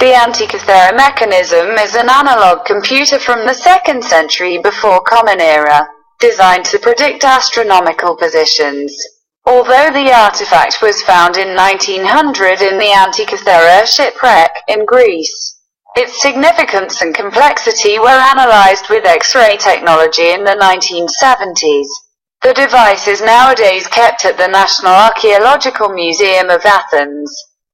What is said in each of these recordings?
The Antikythera mechanism is an analog computer from the 2nd century before Common Era, designed to predict astronomical positions. Although the artifact was found in 1900 in the Antikythera shipwreck in Greece, its significance and complexity were analyzed with X-ray technology in the 1970s. The device is nowadays kept at the National Archaeological Museum of Athens.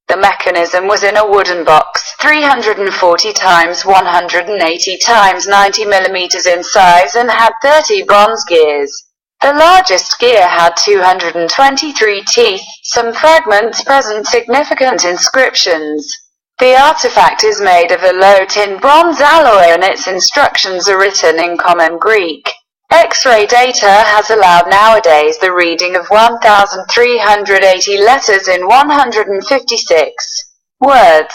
The mechanism was in a wooden box, 340 x 180 x 90 mm in size, and had 30 bronze gears. The largest gear had 223 teeth. Some fragments present significant inscriptions. The artifact is made of a low tin bronze alloy and its instructions are written in Common Greek. X-ray data has allowed nowadays the reading of 1,380 letters in 156 words.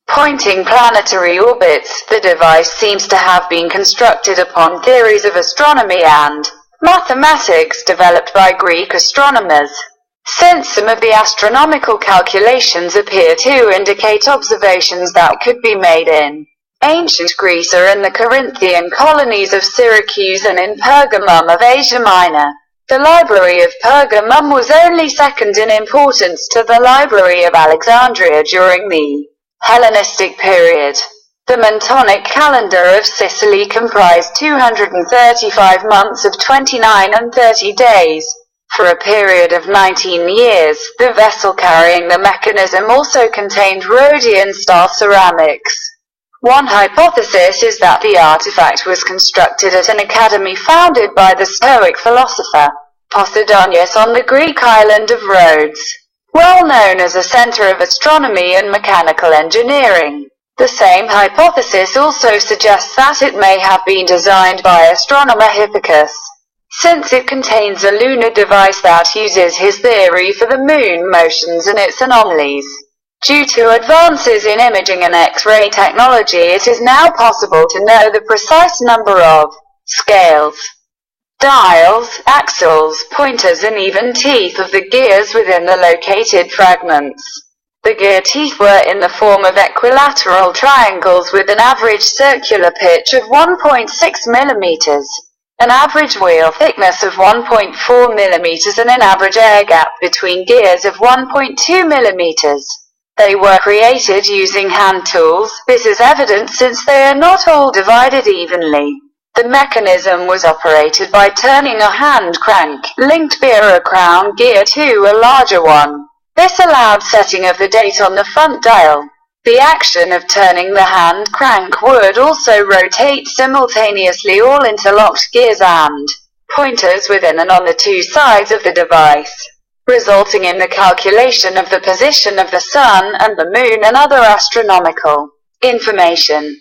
Pointing planetary orbits, the device seems to have been constructed upon theories of astronomy and mathematics developed by Greek astronomers. Since some of the astronomical calculations appear to indicate observations that could be made in ancient Greece or in the Corinthian colonies of Syracuse and in Pergamum of Asia Minor, the Library of Pergamum was only second in importance to the Library of Alexandria during the Hellenistic period. The Mnemonic calendar of Sicily comprised 235 months of 29 and 30 days. For a period of 19 years, the vessel carrying the mechanism also contained Rhodian-style ceramics. One hypothesis is that the artifact was constructed at an academy founded by the Stoic philosopher Posidonius on the Greek island of Rhodes, well known as a center of astronomy and mechanical engineering. The same hypothesis also suggests that it may have been designed by astronomer Hipparchus, since it contains a lunar device that uses his theory for the moon motions and its anomalies. Due to advances in imaging and X-ray technology, it is now possible to know the precise number of scales, dials, axles, pointers, and even teeth of the gears within the located fragments. The gear teeth were in the form of equilateral triangles with an average circular pitch of 1.6 mm, an average wheel thickness of 1.4 mm, and an average air gap between gears of 1.2 mm. They were created using hand tools. This is evident since they are not all divided evenly. The mechanism was operated by turning a hand crank linked via a crown gear to a larger one. This allowed setting of the date on the front dial. The action of turning the hand crank would also rotate simultaneously all interlocked gears and pointers within and on the two sides of the device, resulting in the calculation of the position of the sun and the moon and other astronomical information,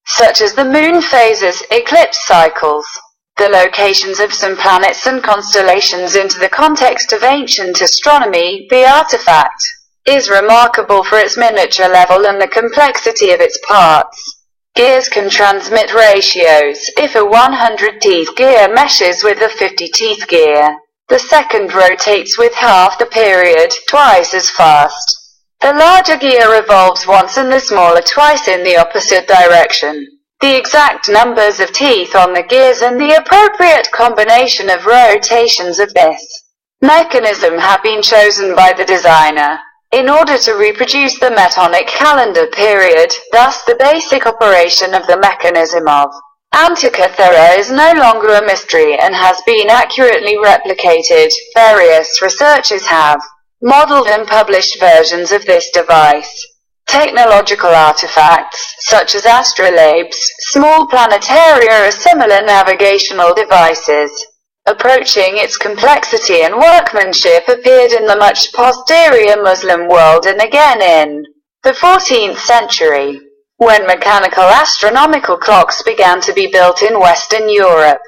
such as the moon phases, eclipse cycles, the locations of some planets and constellations into the context of ancient astronomy. The artifact is remarkable for its miniature level and the complexity of its parts. Gears can transmit ratios. If a 100-teeth gear meshes with a 50-teeth gear, the second rotates with half the period, twice as fast. The larger gear revolves once and the smaller twice in the opposite direction. The exact numbers of teeth on the gears and the appropriate combination of rotations of this mechanism have been chosen by the designer in order to reproduce the Mnemonic calendar period. Thus, the basic operation of the mechanism of Antikythera is no longer a mystery and has been accurately replicated. Various researchers have modeled and published versions of this device. Technological artifacts, such as astrolabes, small planetaria, or similar navigational devices, approaching its complexity and workmanship, appeared in the much posterior Muslim world and again in the 14th century, when mechanical astronomical clocks began to be built in Western Europe.